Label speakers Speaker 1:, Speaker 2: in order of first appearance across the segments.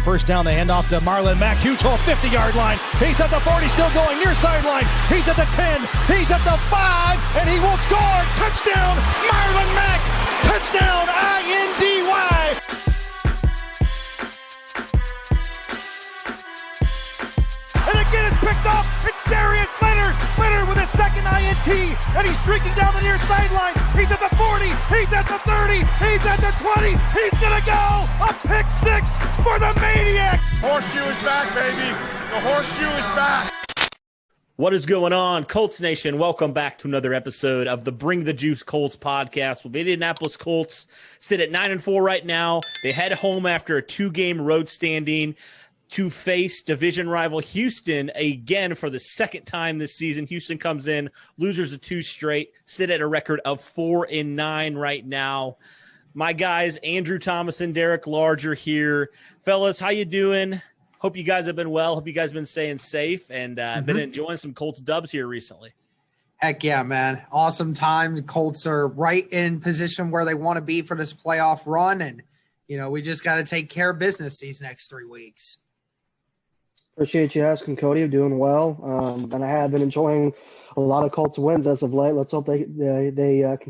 Speaker 1: first down. They hand off to Marlon Mack. Huge hole, 50-yard line. He's at the 40, still going near sideline. He's at the 10. He's at the 5, and he will score. Touchdown, Marlon Mack. Touchdown, I-N-D-Y. And again, it's picked up. It's Darius Leonard. Leonard with his second INT, and he's streaking down the near sideline. He's at the 40. He's at the 30. He's at the 20. He's going to go. A pick six for the Maniac.
Speaker 2: Horseshoe is back, baby. The horseshoe is back.
Speaker 3: What is going on, Colts Nation? Welcome back to another episode of the Bring the Juice Colts podcast. With the Indianapolis Colts sit at 9-4 right now. They head home after a 2-game road standing to face division rival Houston again for the second time this season. Houston comes in, losers of 2 straight, sit at a record of 4-9 right now. My guys, Andrew Thomison, Derek Larger here. Fellas, how you doing? Hope you guys have been well. Hope you guys have been staying safe and been enjoying some Colts dubs here recently.
Speaker 4: Heck yeah, man. Awesome time. The Colts are right in position where they want to be for this playoff run. And, you know, we just got to take care of business these next 3 weeks.
Speaker 5: Appreciate you asking, Cody. I'm doing well. And I have been enjoying a lot of Colts wins as of late. Let's hope they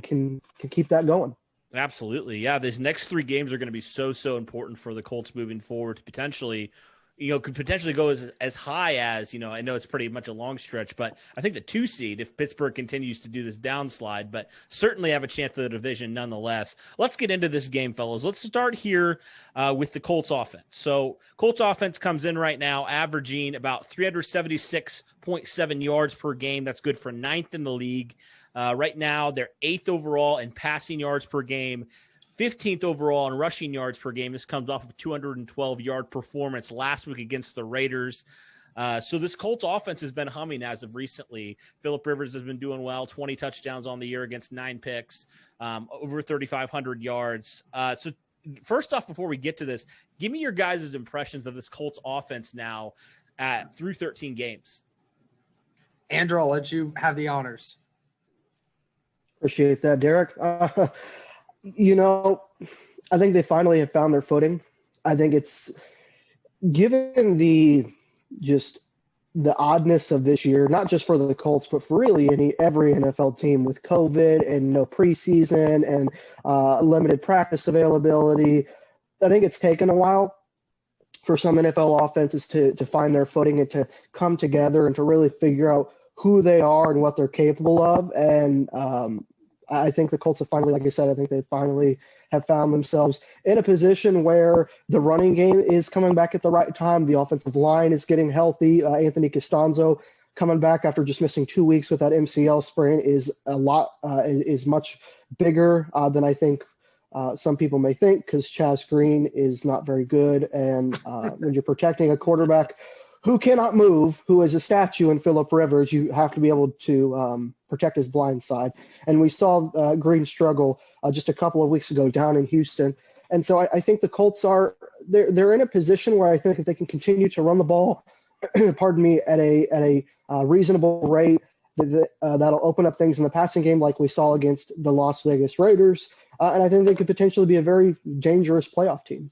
Speaker 5: can keep that going.
Speaker 3: Absolutely. Yeah, these next 3 games are going to be so important for the Colts moving forward to potentially – could potentially go as high as, I know it's pretty much a long stretch, but I think the 2 seed, if Pittsburgh continues to do this downslide, but certainly have a chance at the division nonetheless. Let's get into this game, fellas. Let's start here with the Colts offense. So Colts offense comes in right now averaging about 376.7 yards per game. That's good for 9th in the league. Right now, they're 8th overall in passing yards per game, 15th overall in rushing yards per game. This comes off of a 212-yard performance last week against the Raiders. So this Colts offense has been humming as of recently. Phillip Rivers has been doing well, 20 touchdowns on the year against 9 picks, over 3,500 yards. So first off, before we get to this, give me your guys' impressions of this Colts offense now through 13 games.
Speaker 4: Andrew, I'll let you have the honors.
Speaker 5: Appreciate that, Derek. I think they finally have found their footing. I think it's given the oddness of this year, not just for the Colts, but for really every NFL team with COVID and no preseason and limited practice availability. I think it's taken a while for some NFL offenses to find their footing and to come together and to really figure out who they are and what they're capable of. And I think the Colts have finally, like I said, I think they finally have found themselves in a position where the running game is coming back at the right time. The offensive line is getting healthy. Anthony Costanzo coming back after just missing 2 weeks with that MCL sprain is much bigger than I think some people may think, because Chaz Green is not very good. And when you're protecting a quarterback who cannot move, who is a statue in Phillip Rivers, you have to be able to protect his blind side. And we saw Green struggle just a couple of weeks ago down in Houston. And so I think the Colts they're in a position where I think if they can continue to run the ball, pardon me, at a reasonable rate, that'll open up things in the passing game like we saw against the Las Vegas Raiders. And I think they could potentially be a very dangerous playoff team.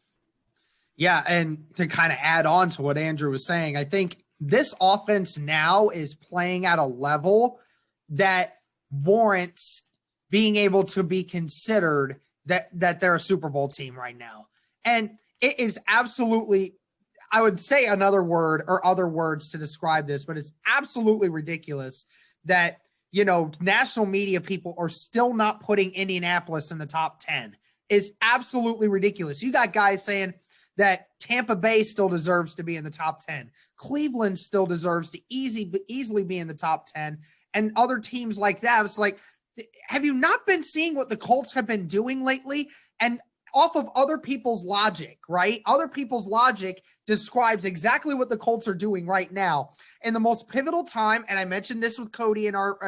Speaker 4: Yeah, and to kind of add on to what Andrew was saying, I think this offense now is playing at a level that warrants being able to be considered that they're a Super Bowl team right now. And it is absolutely, I would say another word or other words to describe this, but it's absolutely ridiculous that, national media people are still not putting Indianapolis in the top 10. It's absolutely ridiculous. You got guys saying that Tampa Bay still deserves to be in the top 10. Cleveland still deserves to easily be in the top 10. And other teams like that. It's like, have you not been seeing what the Colts have been doing lately? And off of other people's logic, right? Other people's logic describes exactly what the Colts are doing right now. In the most pivotal time, and I mentioned this with Cody in our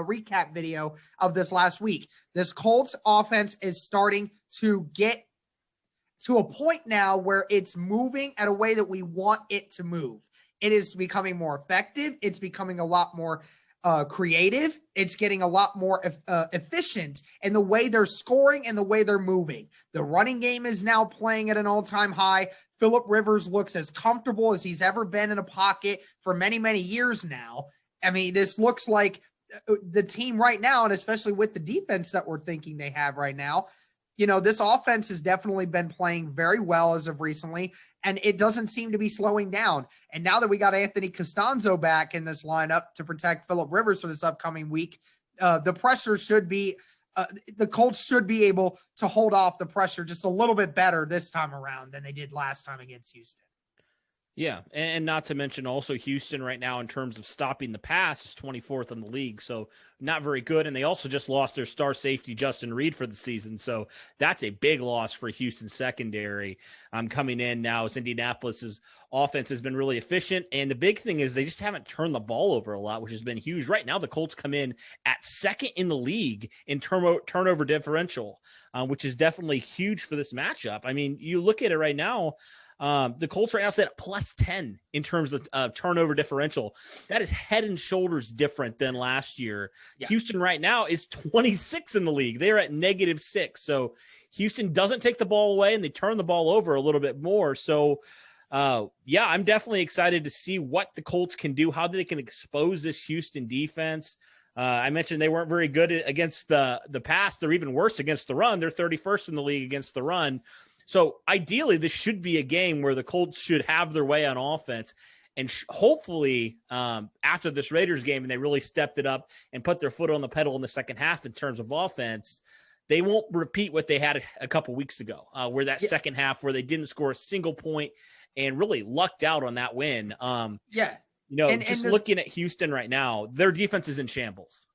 Speaker 4: recap video of this last week, this Colts offense is starting to get to a point now where it's moving at a way that we want it to move. It is becoming more effective. It's becoming a lot more creative. It's getting a lot more efficient in the way they're scoring and the way they're moving. The running game is now playing at an all-time high. Phillip Rivers looks as comfortable as he's ever been in a pocket for many, many years now. I mean, this looks like the team right now, and especially with the defense that we're thinking they have right now, this offense has definitely been playing very well as of recently, and it doesn't seem to be slowing down. And now that we got Anthony Costanzo back in this lineup to protect Phillip Rivers for this upcoming week, the pressure should be the Colts should be able to hold off the pressure just a little bit better this time around than they did last time against Houston.
Speaker 3: Yeah, and not to mention also Houston right now in terms of stopping the pass is 24th in the league, so not very good. And they also just lost their star safety Justin Reed for the season, so that's a big loss for Houston secondary. Coming in now as Indianapolis's offense has been really efficient, and the big thing is they just haven't turned the ball over a lot, which has been huge. Right now, the Colts come in at second in the league in turnover differential, which is definitely huge for this matchup. I mean, you look at it right now. The Colts right now sit at plus 10 in terms of turnover differential. That is head and shoulders different than last year. Yeah. Houston right now is 26 in the league. They're at -6. So Houston doesn't take the ball away and they turn the ball over a little bit more. So, I'm definitely excited to see what the Colts can do, how they can expose this Houston defense. I mentioned they weren't very good against the pass. They're even worse against the run. They're 31st in the league against the run. So ideally, this should be a game where the Colts should have their way on offense. And hopefully after this Raiders game, and they really stepped it up and put their foot on the pedal in the second half in terms of offense, they won't repeat what they had a couple weeks ago, where that second half where they didn't score a single point and really lucked out on that win. Looking at Houston right now, their defense is in shambles.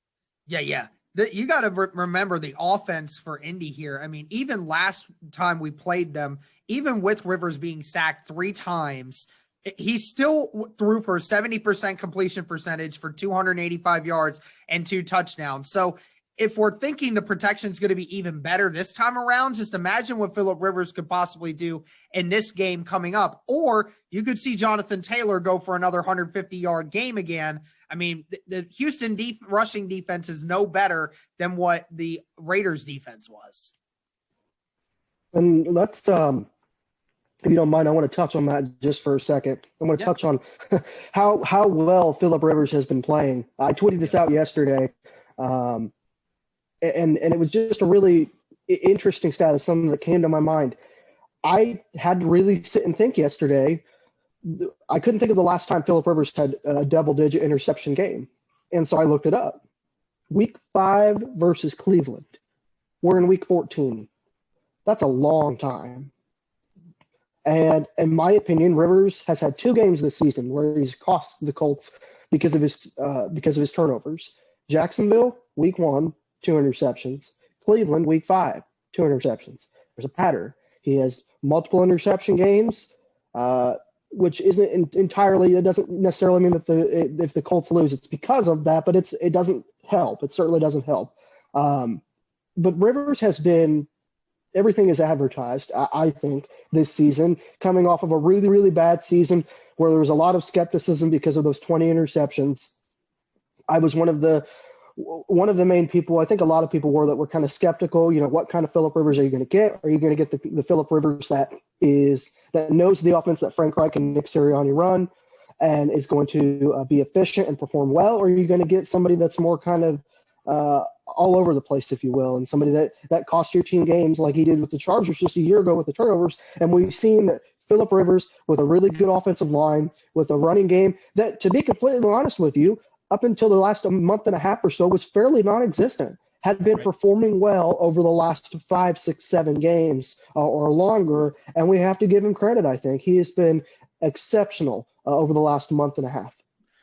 Speaker 4: Yeah. You got to remember the offense for Indy here. I mean, even last time we played them, even with Rivers being sacked 3 times, he still threw for 70% completion percentage for 285 yards and 2 touchdowns. So if we're thinking the protection is going to be even better this time around, just imagine what Phillip Rivers could possibly do in this game coming up. Or you could see Jonathan Taylor go for another 150-yard game again. I mean, the Houston rushing defense is no better than what the Raiders defense was.
Speaker 5: And let's, if you don't mind, I want to touch on that just for a second. I want to touch on how well Phillip Rivers has been playing. I tweeted this out yesterday, and it was just a really interesting stat of something that came to my mind. I had to really sit and think yesterday. I couldn't think of the last time Phillip Rivers had a double-digit interception game. And so I looked it up. Week 5 versus Cleveland. We're in week 14. That's a long time. And in my opinion, Rivers has had 2 games this season where he's cost the Colts because of his turnovers. Jacksonville, week 1, 2 interceptions. Cleveland, week 5, 2 interceptions. There's a pattern. He has multiple interception games, which isn't entirely, it doesn't necessarily mean that if the Colts lose, it's because of that, but it doesn't help. It certainly doesn't help. But Rivers has been, everything is advertised, I think, this season, coming off of a really, really bad season where there was a lot of skepticism because of those 20 interceptions. I was one of the main people, I think a lot of people were, that were kind of skeptical. What kind of Phillip Rivers are you going to get? Are you going to get the Phillip Rivers that knows the offense that Frank Reich and Nick Sirianni run and is going to be efficient and perform well? Or are you going to get somebody that's more kind of all over the place, if you will, and somebody that cost your team games like he did with the Chargers just a year ago with the turnovers? And we've seen that Phillip Rivers, with a really good offensive line, with a running game that, to be completely honest with you, up until the last month and a half or so, was fairly non-existent, had been performing well over the last 5, 6, 7 games or longer. And we have to give him credit, I think. He has been exceptional over the last month and a half.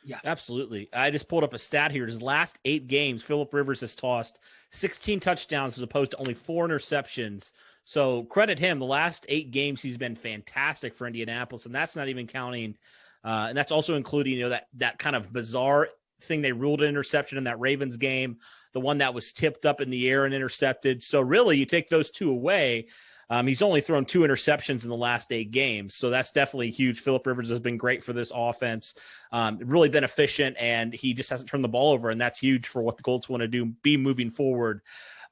Speaker 3: Yeah, absolutely. I just pulled up a stat here. His last 8 games, Phillip Rivers has tossed 16 touchdowns as opposed to only 4 interceptions. So credit him. The last 8 games, he's been fantastic for Indianapolis. And that's not even counting, and that's also including, that kind of bizarre thing they ruled an interception in that Ravens game, the one that was tipped up in the air and intercepted. So really, you take those 2 away, He's only thrown 2 interceptions in the last 8 games, so that's definitely huge. Phillip Rivers has been great for this offense, really been efficient, and he just hasn't turned the ball over, and that's huge for what the Colts want to be moving forward.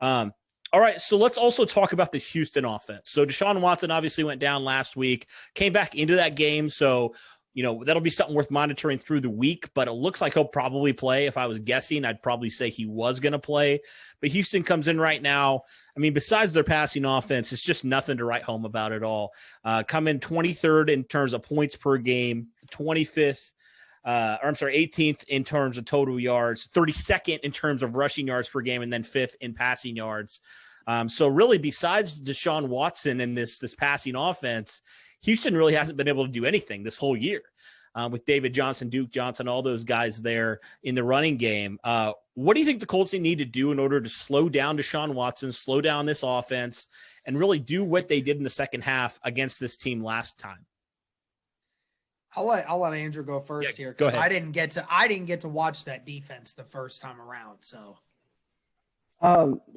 Speaker 3: All right, so let's also talk about this Houston offense. So Deshaun Watson obviously went down last week, came back into that game, so that'll be something worth monitoring through the week, but it looks like he'll probably play. If I was guessing, I'd probably say he was going to play. But Houston comes in right now. I mean, besides their passing offense, it's just nothing to write home about at all. Come in 23rd in terms of points per game, 18th in terms of total yards, 32nd in terms of rushing yards per game, and then 5th in passing yards. So really, besides Deshaun Watson and this passing offense, Houston really hasn't been able to do anything this whole year with David Johnson, Duke Johnson, all those guys there in the running game. What do you think the Colts need to do in order to slow down Deshaun Watson, slow down this offense, and really do what they did in the second half against this team last time?
Speaker 4: I'll let Andrew go first here,
Speaker 3: go
Speaker 4: because
Speaker 3: ahead.
Speaker 4: I didn't get to watch that defense the first time around. So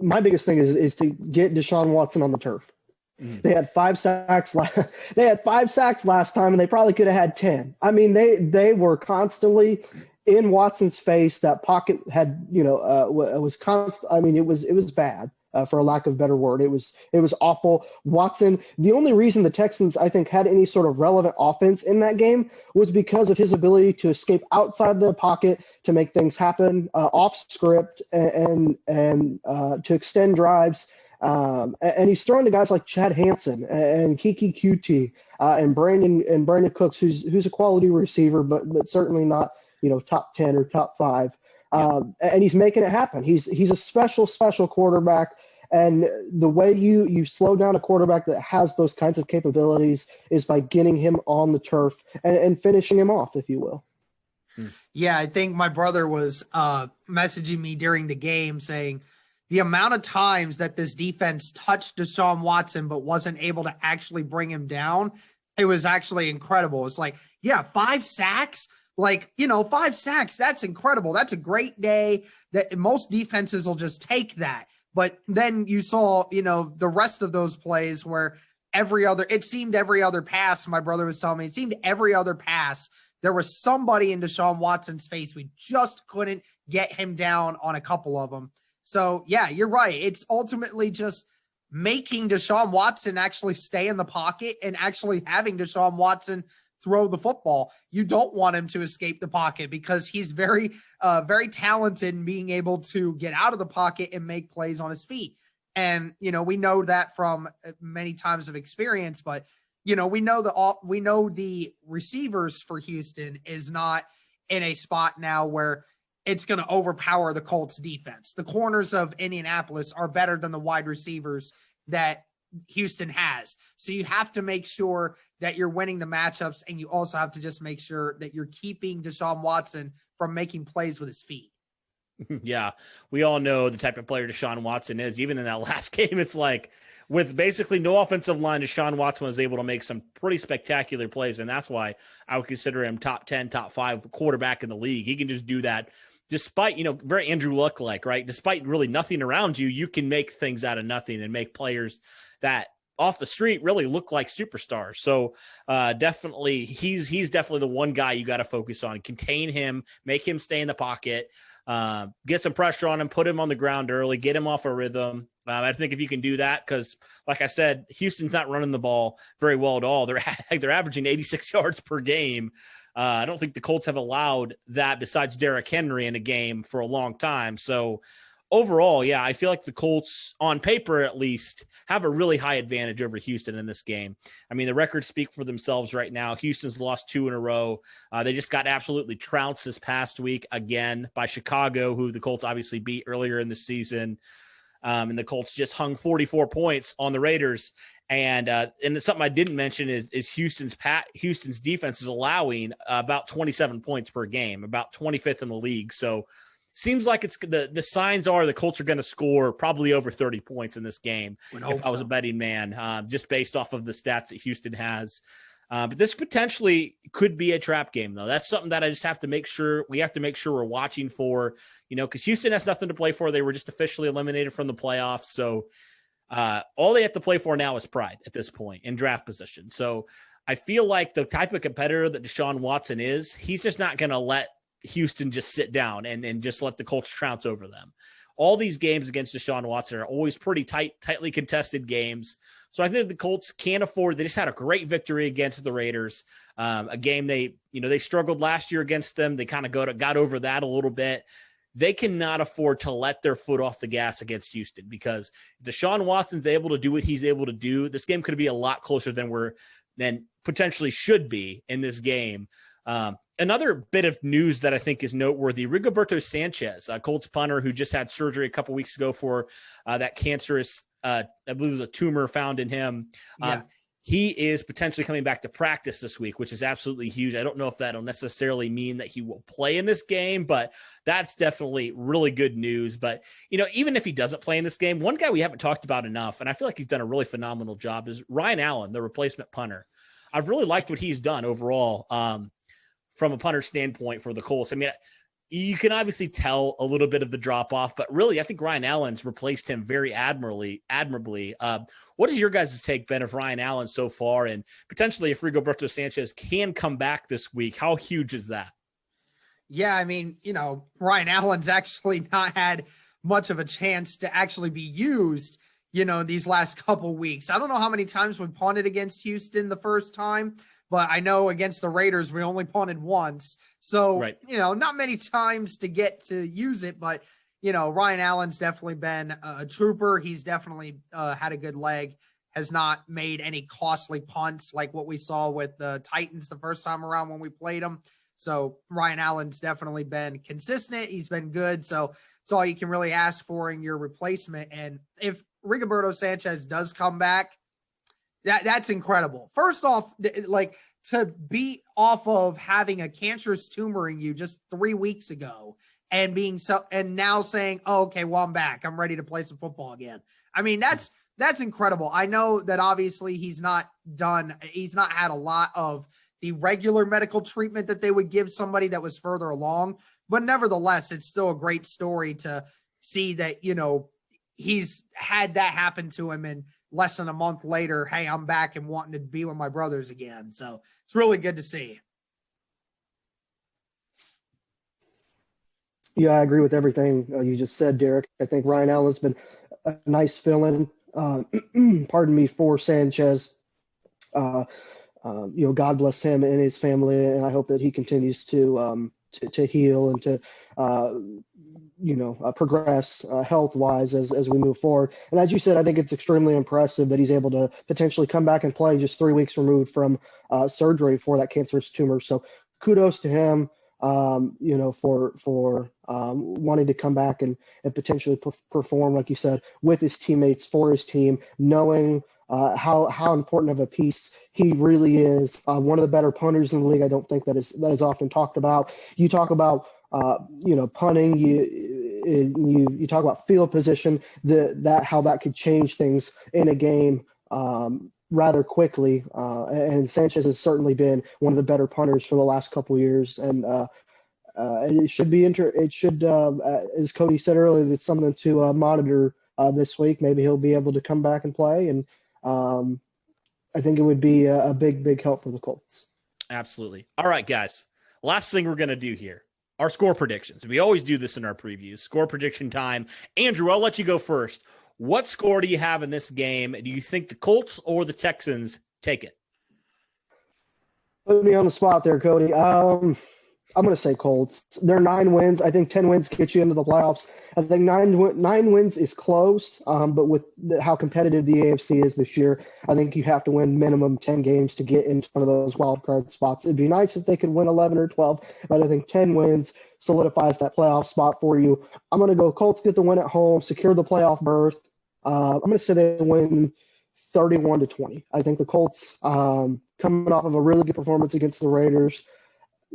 Speaker 5: my biggest thing is to get Deshaun Watson on the turf. They had 5 sacks. They had 5 sacks last time, and they probably could have had 10. I mean, they were constantly in Watson's face. That pocket had, was constant. I mean, it was bad, for a lack of a better word. It was awful. Watson. The only reason the Texans, I think, had any sort of relevant offense in that game was because of his ability to escape outside the pocket, to make things happen off script, and to extend drives. And he's throwing to guys like Chad Hansen and Kiki QT and Brandon Cooks, who's a quality receiver, but certainly not top 10 or top 5. And he's making it happen. He's a special quarterback. And the way you slow down a quarterback that has those kinds of capabilities is by getting him on the turf and finishing him off, if you will.
Speaker 4: Yeah, I think my brother was messaging me during the game saying the amount of times that this defense touched Deshaun Watson but wasn't able to actually bring him down, it was actually incredible. It's like, 5 sacks. 5 sacks, that's incredible. That's a great day. That most defenses will just take that. But then you saw, the rest of those plays where it seemed every other pass, my brother was telling me, it seemed every other pass, there was somebody in Deshaun Watson's face. We just couldn't get him down on a couple of them. So, yeah, you're right. It's ultimately just making Deshaun Watson actually stay in the pocket and actually having Deshaun Watson throw the football. You don't want him to escape the pocket because he's very, very talented in being able to get out of the pocket and make plays on his feet. And, we know that from many times of experience, but, we know the receivers for Houston is not in a spot now where it's going to overpower the Colts defense. The corners of Indianapolis are better than the wide receivers that Houston has. So you have to make sure that you're winning the matchups, and you also have to just make sure that you're keeping Deshaun Watson from making plays with his feet.
Speaker 3: Yeah, we all know the type of player Deshaun Watson is. Even in that last game, it's like with basically no offensive line, Deshaun Watson was able to make some pretty spectacular plays, and that's why I would consider him top 10, top 5 quarterback in the league. He can just do that despite, very Andrew Luck-like, right? Despite really nothing around you, you can make things out of nothing and make players that off the street really look like superstars. So definitely, he's definitely the one guy you got to focus on. Contain him, make him stay in the pocket, get some pressure on him, put him on the ground early, get him off a rhythm. I think if you can do that, because like I said, Houston's not running the ball very well at all. They're averaging 86 yards per game. I don't think the Colts have allowed that besides Derrick Henry in a game for a long time. So overall, I feel like the Colts, on paper at least, have a really high advantage over Houston in this game. I mean, the records speak for themselves right now. Houston's lost 2 in a row. They just got absolutely trounced this past week again by Chicago, who the Colts obviously beat earlier in the season. And the Colts just hung 44 points on the Raiders. And something I didn't mention is Houston's defense is allowing about 27 points per game, about 25th in the league. So seems like it's the signs are the Colts are going to score probably over 30 points in this game. If I was a betting man, just based off of the stats that Houston has. But this potentially could be a trap game, though. That's something that I just have to make sure we're watching for, because Houston has nothing to play for. They were just officially eliminated from the playoffs. So All they have to play for now is pride at this point in draft position. So I feel like the type of competitor that Deshaun Watson is, he's just not going to let Houston just sit down and just let the Colts trounce over them. All these games against Deshaun Watson are always pretty tightly contested games. So I think the Colts can't afford. They just had a great victory against the Raiders, a game they struggled last year against them. They kind of got over that a little bit. They cannot afford to let their foot off the gas against Houston, because if Deshaun Watson's able to do what he's able to do, this game could be a lot closer than potentially should be in this game. Another bit of news that I think is noteworthy: Rigoberto Sanchez, a Colts punter who just had surgery a couple weeks ago for that cancerous, I believe it was a tumor found in him. He is potentially coming back to practice this week, which is absolutely huge. I don't know if that'll necessarily mean that he will play in this game, but that's definitely really good news. But, even if he doesn't play in this game, one guy we haven't talked about enough, and I feel like he's done a really phenomenal job, is Ryan Allen, the replacement punter. I've really liked what he's done overall from a punter standpoint for the Colts. I mean, you can obviously tell a little bit of the drop-off, but really I think Ryan Allen's replaced him very admirably. What is your guys' take, Ben, of Ryan Allen so far? And potentially if Rigoberto Sanchez can come back this week, how huge is that?
Speaker 4: Yeah, I mean, Ryan Allen's actually not had much of a chance to actually be used, these last couple weeks. I don't know how many times we punted against Houston the first time, but I know against the Raiders, we only punted once. So,
Speaker 3: right.
Speaker 4: Not many times to get to use it, but, Ryan Allen's definitely been a trooper. He's definitely had a good leg, has not made any costly punts like what we saw with the Titans the first time around when we played them. So Ryan Allen's definitely been consistent. He's been good. So it's all you can really ask for in your replacement. And if Rigoberto Sanchez does come back, that's incredible. First off, like, to beat off of having a cancerous tumor in you just 3 weeks ago and now saying, oh, okay, well, I'm back. I'm ready to play some football again. I mean, that's incredible. I know that obviously he's not had a lot of the regular medical treatment that they would give somebody that was further along, but nevertheless, it's still a great story to see that, he's had that happen to him, and less than a month later, hey, I'm back and wanting to be with my brothers again. So it's really good to see.
Speaker 5: Yeah, I agree with everything you just said, Derek. I think Ryan Allen's been a nice fill-in, pardon me, for Sanchez. God bless him and his family, and I hope that he continues to heal and to progress health-wise as we move forward. And as you said, I think it's extremely impressive that he's able to potentially come back and play just 3 weeks removed from surgery for that cancerous tumor. So kudos to him, for wanting to come back and potentially perform, like you said, with his teammates, for his team, knowing how important of a piece he really is. One of the better punters in the league. I don't think that is often talked about. You talk about punting, you talk about field position, how that could change things in a game rather quickly. And Sanchez has certainly been one of the better punters for the last couple of years. And it should be as Cody said earlier, it's something to monitor this week. Maybe he'll be able to come back and play. And I think it would be a big help for the Colts.
Speaker 3: Absolutely. All right, guys. Last thing we're going to do here, our score predictions. We always do this in our previews. Score prediction time. Andrew, I'll let you go first. What score do you have in this game? Do you think the Colts or the Texans take it?
Speaker 5: Put me on the spot there, Cody. I'm going to say Colts. They're 9 wins. I think 10 wins get you into the playoffs. I think nine wins is close, but with how competitive the AFC is this year, I think you have to win minimum 10 games to get into one of those wild card spots. It'd be nice if they could win 11 or 12, but I think 10 wins solidifies that playoff spot for you. I'm going to go Colts get the win at home, secure the playoff berth. I'm going to say they win 31-20. I think the Colts, coming off of a really good performance against the Raiders.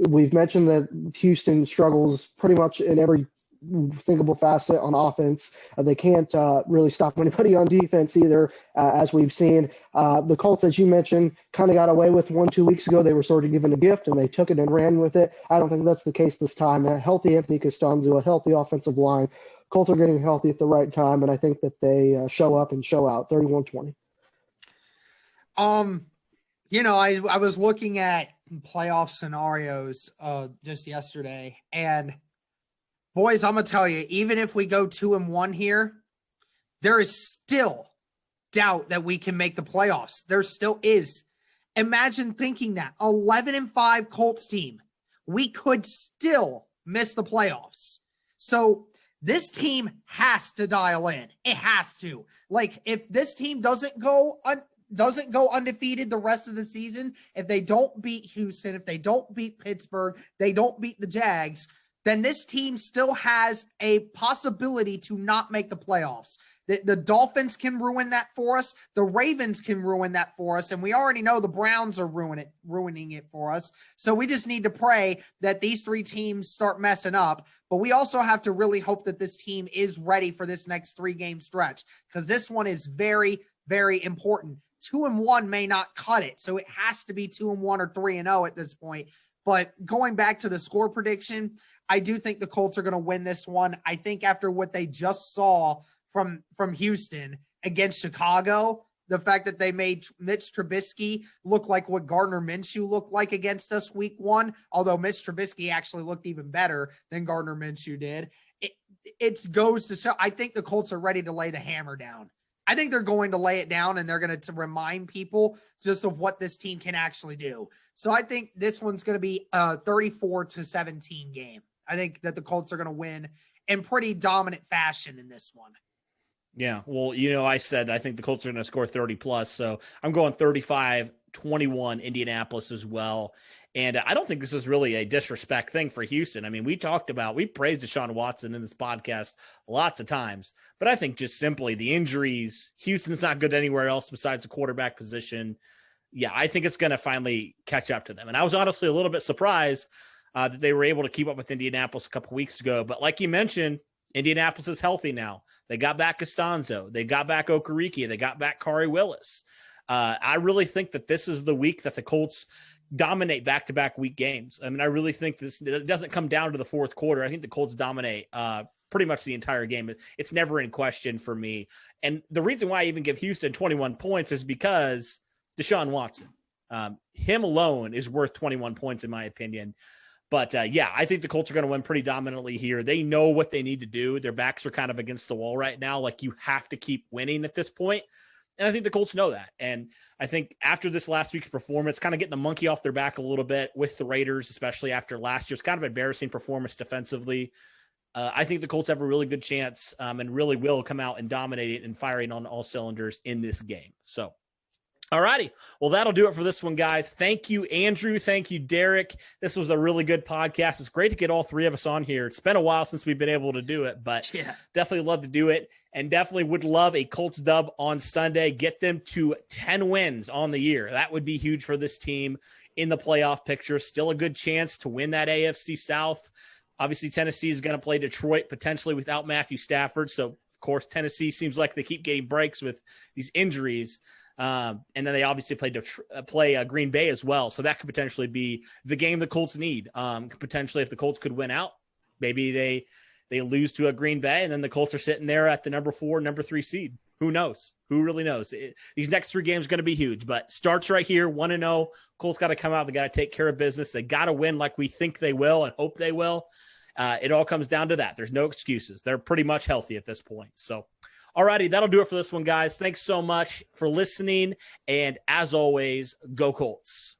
Speaker 5: We've mentioned that Houston struggles pretty much in every thinkable facet on offense. They can't really stop anybody on defense either, as we've seen. The Colts, as you mentioned, kind of got away with 1-2 weeks ago. They were sort of given a gift, and they took it and ran with it. I don't think that's the case this time. A healthy Anthony Costanzo, a healthy offensive line, Colts are getting healthy at the right time, and I think that they show up and show out 31-20.
Speaker 4: I was looking at playoff scenarios just yesterday, and boys, I'm gonna tell you, even if we go 2-1 here, there is still doubt that we can make the playoffs. There still is. Imagine thinking that 11-5 Colts team, we could still miss the playoffs. So this team has to dial in. It has to. Like, if this team doesn't go undefeated the rest of the season, if they don't beat Houston, if they don't beat Pittsburgh, they don't beat the Jags, then this team still has a possibility to not make the playoffs. The Dolphins can ruin that for us. The Ravens can ruin that for us. And we already know the Browns are ruining it for us. So we just need to pray that these three teams start messing up. But we also have to really hope that this team is ready for this next 3-game stretch, because this one is very, very important. 2-1 may not cut it. So it has to be 2-1 or 3-0 at this point. But going back to the score prediction, I do think the Colts are going to win this one. I think after what they just saw from Houston against Chicago, the fact that they made Mitch Trubisky look like what Gardner Minshew looked like against us week 1, although Mitch Trubisky actually looked even better than Gardner Minshew did, it goes to show. I think the Colts are ready to lay the hammer down. I think they're going to lay it down, and they're going to remind people just of what this team can actually do. So I think this one's going to be a 34-17 game. I think that the Colts are going to win in pretty dominant fashion in this one.
Speaker 3: Yeah, well, I said I think the Colts are going to score 30+, so I'm going 35-21 Indianapolis as well. And I don't think this is really a disrespect thing for Houston. I mean, we praised Deshaun Watson in this podcast lots of times, but I think just simply the injuries, Houston's not good anywhere else besides the quarterback position. Yeah, I think it's going to finally catch up to them. And I was honestly a little bit surprised that they were able to keep up with Indianapolis a couple weeks ago. But like you mentioned, Indianapolis is healthy now. They got back Costanzo. They got back Okereke. They got back Kari Willis. I really think that this is the week that the Colts dominate back-to-back week games. I mean, I really think it doesn't come down to the fourth quarter. I think the Colts dominate pretty much the entire game. It's never in question for me. And the reason why I even give Houston 21 points is because Deshaun Watson. Him alone is worth 21 points in my opinion. But, I think the Colts are going to win pretty dominantly here. They know what they need to do. Their backs are kind of against the wall right now. Like, you have to keep winning at this point. And I think the Colts know that. And I think after this last week's performance, kind of getting the monkey off their back a little bit with the Raiders, especially after last year's kind of embarrassing performance defensively, I think the Colts have a really good chance and really will come out and dominate it and firing on all cylinders in this game. So, all righty. Well, that'll do it for this one, guys. Thank you, Andrew. Thank you, Derek. This was a really good podcast. It's great to get all three of us on here. It's been a while since we've been able to do it, but definitely love to do it, and definitely would love a Colts dub on Sunday. Get them to 10 wins on the year. That would be huge for this team in the playoff picture. Still a good chance to win that AFC South. Obviously, Tennessee is going to play Detroit potentially without Matthew Stafford. So, of course, Tennessee seems like they keep getting breaks with these injuries. And then they obviously play Green Bay as well. So that could potentially be the game the Colts need. Potentially, if the Colts could win out, maybe they lose to a Green Bay, and then the Colts are sitting there at the number 4, number 3 seed. Who knows? Who really knows? These next 3 games are going to be huge, but starts right here, 1-0. Colts got to come out. They got to take care of business. They got to win like we think they will and hope they will. It all comes down to that. There's no excuses. They're pretty much healthy at this point. So, all righty, that'll do it for this one, guys. Thanks so much for listening. And as always, go Colts.